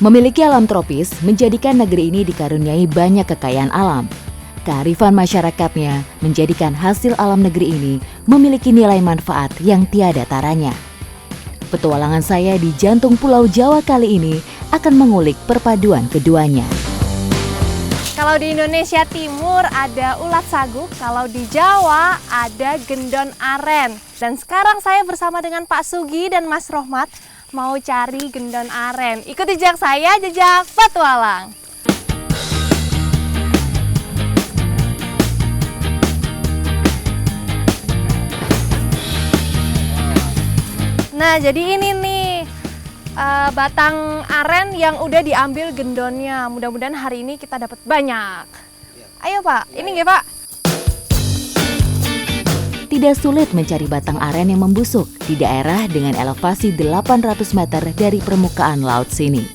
Memiliki alam tropis menjadikan negeri ini dikaruniai banyak kekayaan alam. Kearifan masyarakatnya menjadikan hasil alam negeri ini memiliki nilai manfaat yang tiada taranya. Petualangan saya di jantung Pulau Jawa kali ini akan mengulik perpaduan keduanya. Kalau di Indonesia Timur ada ulat sagu, kalau di Jawa ada gendon aren. Dan sekarang saya bersama dengan Pak Sugi dan Mas Rohmat mau cari gendon aren. Ikuti jejak saya, jejak petualang. Nah, jadi ini nih batang aren yang udah diambil gendonnya. Mudah-mudahan hari ini kita dapat banyak. Ayo Pak, ini nggih Pak. Tidak sulit mencari batang aren yang membusuk di daerah dengan elevasi 800 meter dari permukaan laut sini.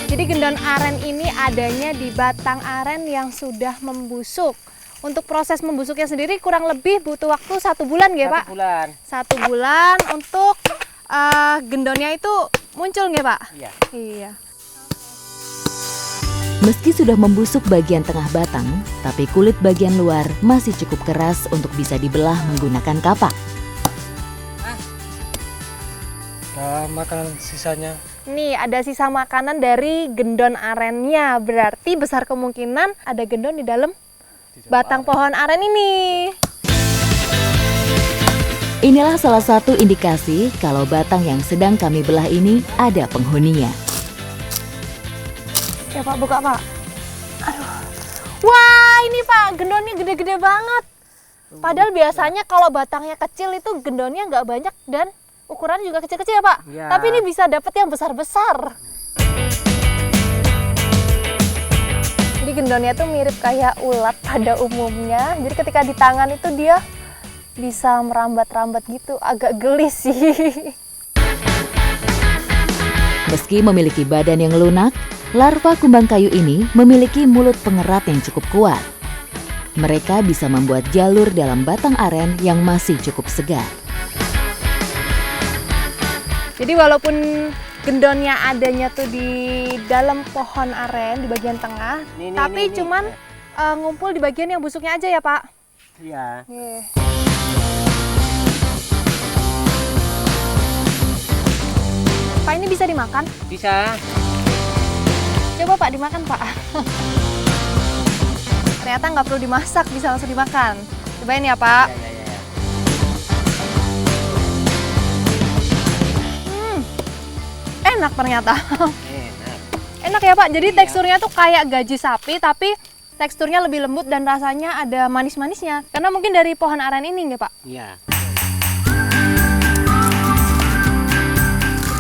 Jadi gendon aren ini adanya di batang aren yang sudah membusuk. Untuk proses membusuknya sendiri kurang lebih butuh waktu 1 bulan nggih Pak? 1 bulan. 1 bulan untuk gendonnya itu muncul nggih Pak? Iya. Iya. Meski sudah membusuk bagian tengah batang, tapi kulit bagian luar masih cukup keras untuk bisa dibelah menggunakan kapak. Makanan sisanya. Nih ada sisa makanan dari gendon arennya, berarti besar kemungkinan ada gendon di dalam batang pohon aren ini. Inilah salah satu indikasi kalau batang yang sedang kami belah ini ada penghuninya. Ya Pak, buka Pak. Aduh. Wah, ini Pak, gendonnya gede-gede banget. Padahal biasanya kalau batangnya kecil itu gendonnya nggak banyak dan ukurannya juga kecil-kecil ya Pak. Ya. Tapi ini bisa dapat yang besar-besar. Jadi gendonnya tuh mirip kayak ulat pada umumnya. Jadi ketika di tangan itu dia bisa merambat-rambat gitu, agak geli sih. Meski memiliki badan yang lunak, larva kumbang kayu ini memiliki mulut pengerat yang cukup kuat. Mereka bisa membuat jalur dalam batang aren yang masih cukup segar. Jadi walaupun gendonnya adanya tuh di dalam pohon aren di bagian tengah, tapi cuman ngumpul di bagian yang busuknya aja ya Pak? Iya. Pak, ini bisa dimakan? Bisa. Coba Pak dimakan Pak. Ternyata nggak perlu dimasak, bisa langsung dimakan. Cobain ya Pak. Ya. Enak ternyata. Enak. Enak ya Pak, jadi teksturnya tuh kayak gaji sapi, tapi teksturnya lebih lembut dan rasanya ada manis-manisnya. Karena mungkin dari pohon aren ini nggak Pak? Iya.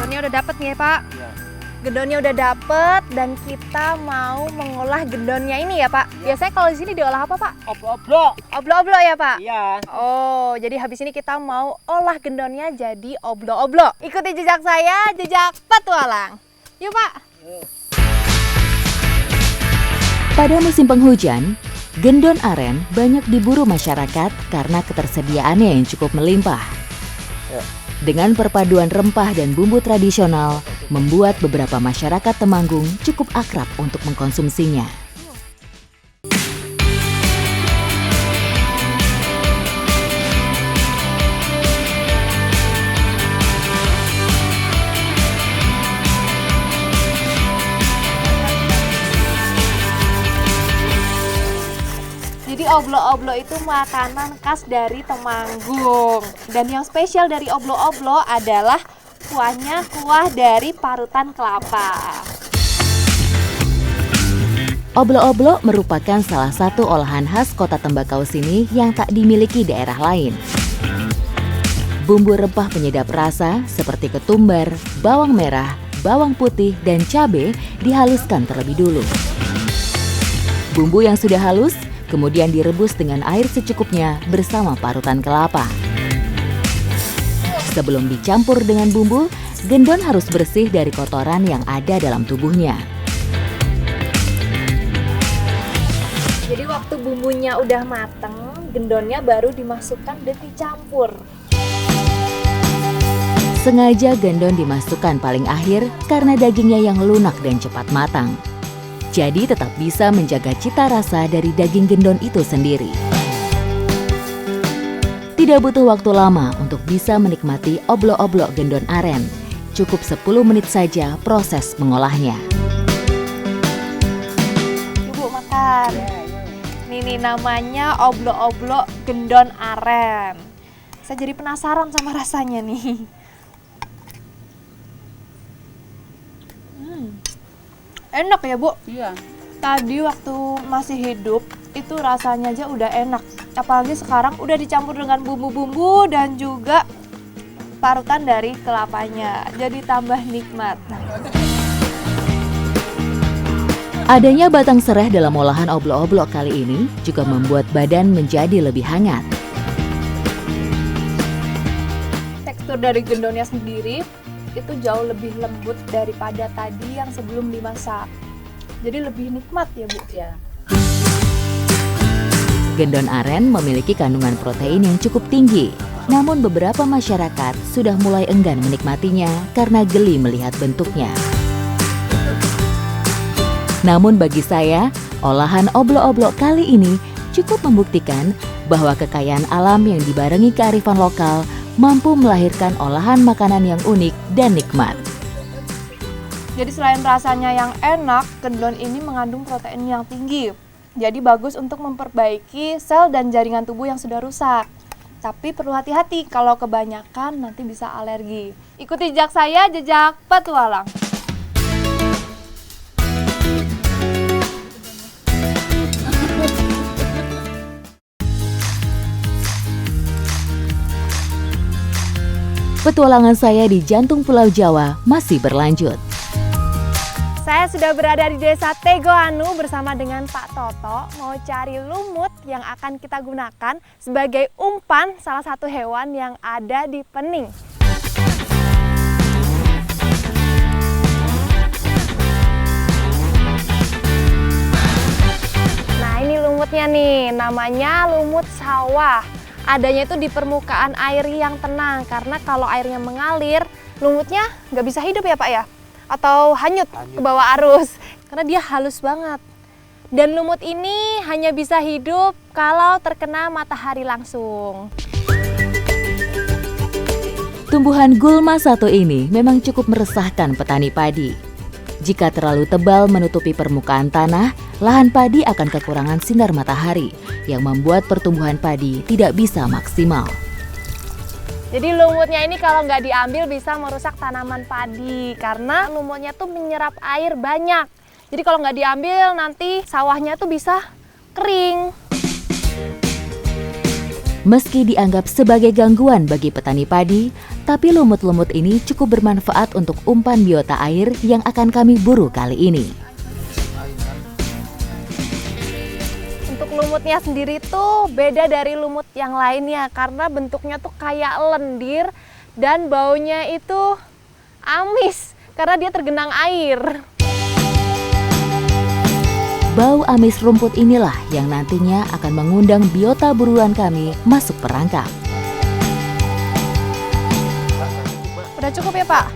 Gendonnya udah dapet nih ya Pak. Iya. Gendonnya udah dapet dan kita mau mengolah gendonnya ini ya Pak. Biasanya kalau di sini diolah apa Pak? Oblo-oblo. Oblo-oblo ya Pak? Iya. Oh, jadi habis ini kita mau olah gendonnya jadi oblo-oblo. Ikuti jejak saya, jejak petualang. Yuk Pak. Pada musim penghujan, gendon aren banyak diburu masyarakat karena ketersediaannya yang cukup melimpah. Dengan perpaduan rempah dan bumbu tradisional, membuat beberapa masyarakat Temanggung cukup akrab untuk mengkonsumsinya. Jadi oblo-oblo itu makanan khas dari Temanggung. Dan yang spesial dari oblo-oblo adalah kuahnya kuah dari parutan kelapa. Oblo-oblo merupakan salah satu olahan khas kota Tembakau sini yang tak dimiliki daerah lain. Bumbu rempah penyedap rasa seperti ketumbar, bawang merah, bawang putih, dan cabai dihaluskan terlebih dulu. Bumbu yang sudah halus kemudian direbus dengan air secukupnya bersama parutan kelapa. Sebelum dicampur dengan bumbu, gendon harus bersih dari kotoran yang ada dalam tubuhnya. Jadi waktu bumbunya udah mateng, gendonnya baru dimasukkan dan dicampur. Sengaja gendon dimasukkan paling akhir karena dagingnya yang lunak dan cepat matang. Jadi tetap bisa menjaga cita rasa dari daging gendon itu sendiri. Tidak butuh waktu lama untuk bisa menikmati oblok-oblok gendon aren. Cukup 10 menit saja proses mengolahnya. Ibu makan. Ini namanya oblok-oblok gendon aren. Saya jadi penasaran sama rasanya nih. Enak ya, Bu? Iya. Tadi waktu masih hidup itu rasanya aja udah enak. Apalagi sekarang udah dicampur dengan bumbu-bumbu dan juga parutan dari kelapanya. Jadi tambah nikmat. Adanya batang serai dalam olahan oblok-oblok kali ini juga membuat badan menjadi lebih hangat. Tekstur dari gendonnya sendiri itu jauh lebih lembut daripada tadi yang sebelum dimasak. Jadi lebih nikmat ya, Bu? Ya. Gendon aren memiliki kandungan protein yang cukup tinggi. Namun beberapa masyarakat sudah mulai enggan menikmatinya karena geli melihat bentuknya. Namun bagi saya, olahan oblok-oblok kali ini cukup membuktikan bahwa kekayaan alam yang dibarengi kearifan lokal mampu melahirkan olahan makanan yang unik dan nikmat. Jadi selain rasanya yang enak, gendon ini mengandung protein yang tinggi. Jadi bagus untuk memperbaiki sel dan jaringan tubuh yang sudah rusak. Tapi perlu hati-hati, kalau kebanyakan nanti bisa alergi. Ikuti jejak saya, jejak petualang. Petualangan saya di jantung Pulau Jawa masih berlanjut. Saya sudah berada di Desa Tegoanu bersama dengan Pak Toto, mau cari lumut yang akan kita gunakan sebagai umpan salah satu hewan yang ada di Pening. Nah, ini lumutnya nih, namanya lumut sawah. Adanya itu di permukaan air yang tenang, karena kalau airnya mengalir, lumutnya nggak bisa hidup ya Pak ya? Atau hanyut ke bawah arus, karena dia halus banget. Dan lumut ini hanya bisa hidup kalau terkena matahari langsung. Tumbuhan gulma satu ini memang cukup meresahkan petani padi. Jika terlalu tebal menutupi permukaan tanah, lahan padi akan kekurangan sinar matahari yang membuat pertumbuhan padi tidak bisa maksimal. Jadi lumutnya ini kalau nggak diambil bisa merusak tanaman padi karena lumutnya tuh menyerap air banyak. Jadi kalau nggak diambil nanti sawahnya tuh bisa kering. Meski dianggap sebagai gangguan bagi petani padi, tapi lumut-lumut ini cukup bermanfaat untuk umpan biota air yang akan kami buru kali ini. Untuk lumutnya sendiri tuh beda dari lumut yang lainnya karena bentuknya tuh kayak lendir dan baunya itu amis karena dia tergenang air. Bau amis rumput inilah yang nantinya akan mengundang biota buruan kami masuk perangkap. Udah cukup ya Pak?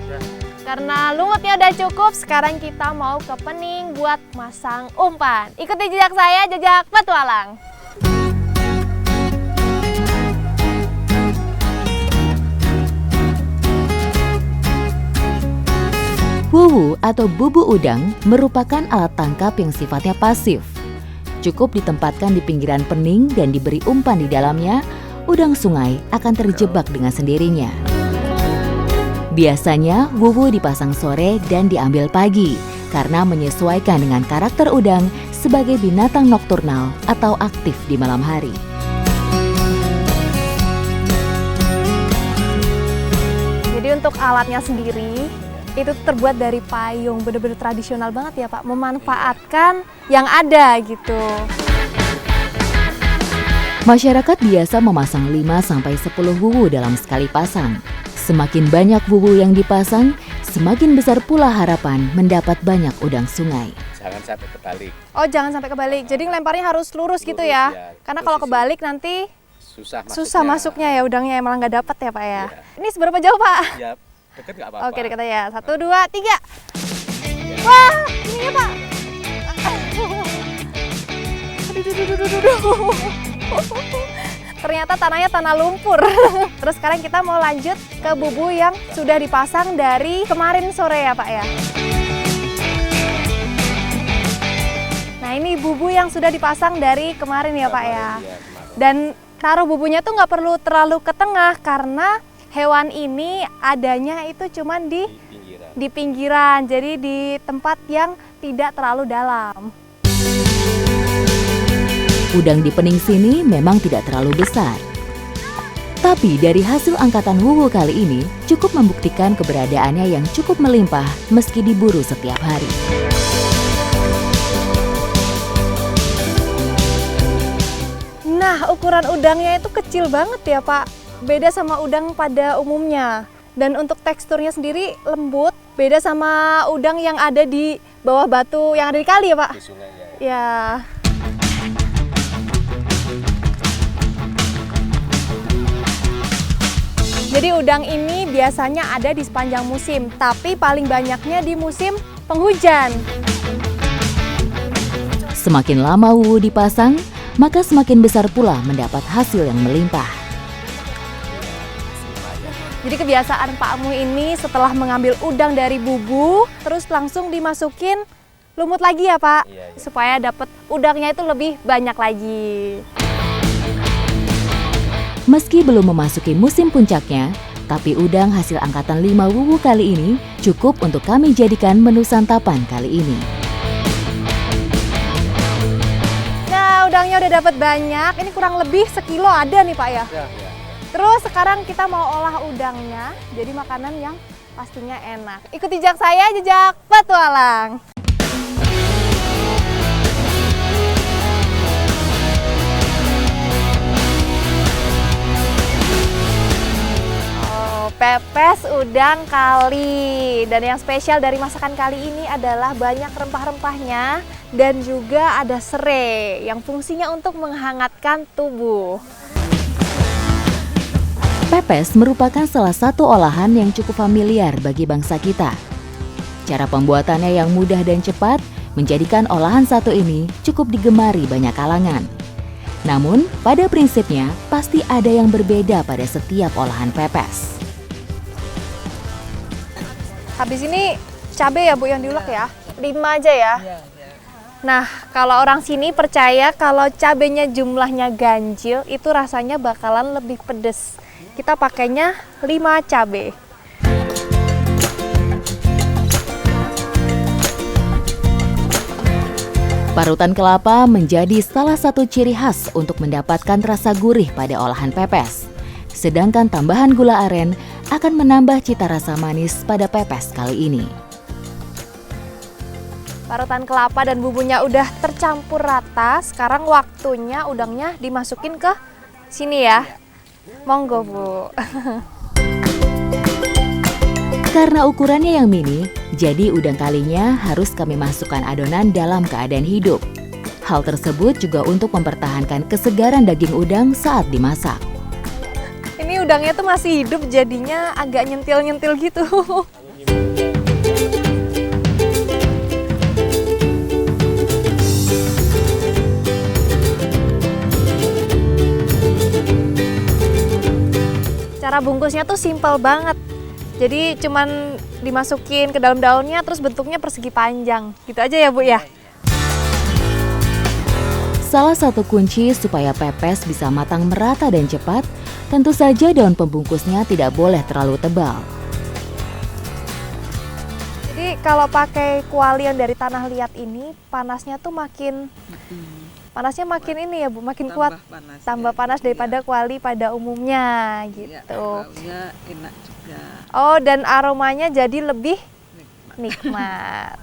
Karena lumutnya udah cukup, sekarang kita mau ke Pening buat masang umpan. Ikuti jejak saya, jejak petualang. Wuwu atau bubu udang merupakan alat tangkap yang sifatnya pasif. Cukup ditempatkan di pinggiran pening dan diberi umpan di dalamnya, udang sungai akan terjebak dengan sendirinya. Biasanya wuwu dipasang sore dan diambil pagi karena menyesuaikan dengan karakter udang sebagai binatang nokturnal atau aktif di malam hari. Jadi untuk alatnya sendiri itu terbuat dari payung, bener-bener tradisional banget ya Pak, memanfaatkan yang ada gitu. Masyarakat biasa memasang 5-10 wuwu dalam sekali pasang. Semakin banyak wuwu yang dipasang, semakin besar pula harapan mendapat banyak udang sungai. Jangan sampai kebalik. Oh, jangan sampai kebalik. Jadi ngelemparnya harus lurus gitu ya. Ya, karena kalau kebalik nanti susah masuknya ya udangnya, malah nggak dapat ya Pak ya. Iya. Ini seberapa jauh Pak? Ya, Deket nggak apa-apa. Oke, dekat aja. 1, 2, 3. Wah, ini ya Pak. Aduh, duh, duh, duh, duh, duh. Ternyata tanahnya tanah lumpur. Terus sekarang kita mau lanjut ke bubu yang sudah dipasang dari kemarin sore ya Pak ya. Nah ini bubu yang sudah dipasang dari kemarin ya Pak ya. Dan taruh bubunya tuh nggak perlu terlalu ke tengah karena hewan ini adanya itu cuman di pinggiran. Jadi di tempat yang tidak terlalu dalam. Udang di pening sini memang tidak terlalu besar. Tapi dari hasil angkatan wuwu kali ini cukup membuktikan keberadaannya yang cukup melimpah meski diburu setiap hari. Nah, ukuran udangnya itu kecil banget ya Pak. Beda sama udang pada umumnya. Dan untuk teksturnya sendiri lembut. Beda sama udang yang ada di bawah batu yang ada di kali ya Pak? Di sungai ya. Ya. Jadi udang ini biasanya ada di sepanjang musim, tapi paling banyaknya di musim penghujan. Semakin lama wuwu dipasang, maka semakin besar pula mendapat hasil yang melimpah. Jadi kebiasaan Pak Mu ini setelah mengambil udang dari bubu, terus langsung dimasukin lumut lagi ya Pak? Iya. Supaya dapat udangnya itu lebih banyak lagi. Meski belum memasuki musim puncaknya, tapi udang hasil angkatan 5 wuwu kali ini cukup untuk kami jadikan menu santapan kali ini. Nah, udangnya udah dapat banyak. Ini kurang lebih sekilo ada nih Pak ya. Ya. Terus sekarang kita mau olah udangnya jadi makanan yang pastinya enak. Ikuti jejak saya, jejak petualang. Pepes udang kali. Dan yang spesial dari masakan kali ini adalah banyak rempah-rempahnya dan juga ada serai yang fungsinya untuk menghangatkan tubuh. Pepes merupakan salah satu olahan yang cukup familiar bagi bangsa kita. Cara pembuatannya yang mudah dan cepat menjadikan olahan satu ini cukup digemari banyak kalangan. Namun, pada prinsipnya pasti ada yang berbeda pada setiap olahan pepes. Habis ini cabai ya Bu yang diulek ya? 5 aja ya? Nah, kalau orang sini percaya kalau cabenya jumlahnya ganjil itu rasanya bakalan lebih pedes. Kita pakainya 5 cabai. Parutan kelapa menjadi salah satu ciri khas untuk mendapatkan rasa gurih pada olahan pepes. Sedangkan tambahan gula aren akan menambah cita rasa manis pada pepes kali ini. Parutan kelapa dan bumbunya udah tercampur rata. Sekarang waktunya udangnya dimasukin ke sini ya. Monggo Bu. Karena ukurannya yang mini, jadi udang kalinya harus kami masukkan adonan dalam keadaan hidup. Hal tersebut juga untuk mempertahankan kesegaran daging udang saat dimasak. Ini udangnya tuh masih hidup jadinya agak nyentil-nyentil gitu. Cara bungkusnya tuh simpel banget. Jadi cuman dimasukin ke dalam daunnya terus bentuknya persegi panjang. Gitu aja ya Bu ya. Salah satu kunci supaya pepes bisa matang merata dan cepat, tentu saja daun pembungkusnya tidak boleh terlalu tebal. Jadi kalau pakai kuali yang dari tanah liat ini, panasnya tuh makin ini ya Bu, makin kuat. Tambah panas daripada kuali pada umumnya gitu. Ya, enak juga. Oh, dan aromanya jadi lebih nikmat.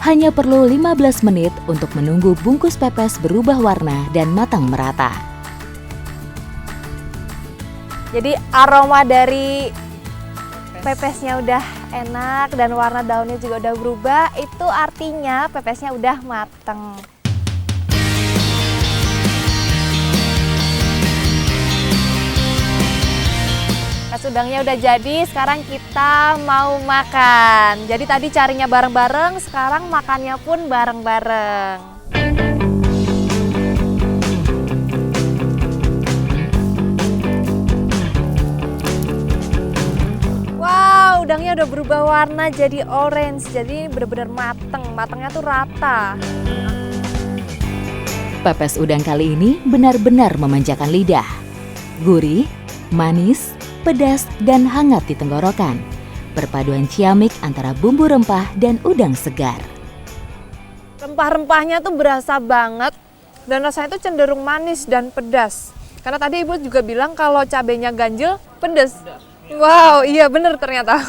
Hanya perlu 15 menit untuk menunggu bungkus pepes berubah warna dan matang merata. Jadi aroma dari pepesnya udah enak dan warna daunnya juga udah berubah, itu artinya pepesnya udah mateng. Pepes udangnya udah jadi, sekarang kita mau makan. Jadi tadi carinya bareng-bareng, sekarang makannya pun bareng-bareng. Wow, udangnya udah berubah warna jadi orange, jadi benar-benar mateng. Matengnya tuh rata. Pepes udang kali ini benar-benar memanjakan lidah. Gurih, manis, pedas, dan hangat di tenggorokan. Perpaduan ciamik antara bumbu rempah dan udang segar. Rempah-rempahnya tuh berasa banget dan rasanya tuh cenderung manis dan pedas. Karena tadi Ibu juga bilang kalau cabenya ganjil, pedas. Wow, iya bener ternyata.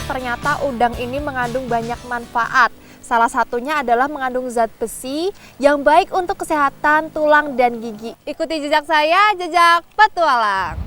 Ternyata udang ini mengandung banyak manfaat. Salah satunya adalah mengandung zat besi yang baik untuk kesehatan tulang dan gigi. Ikuti jejak saya, jejak petualang.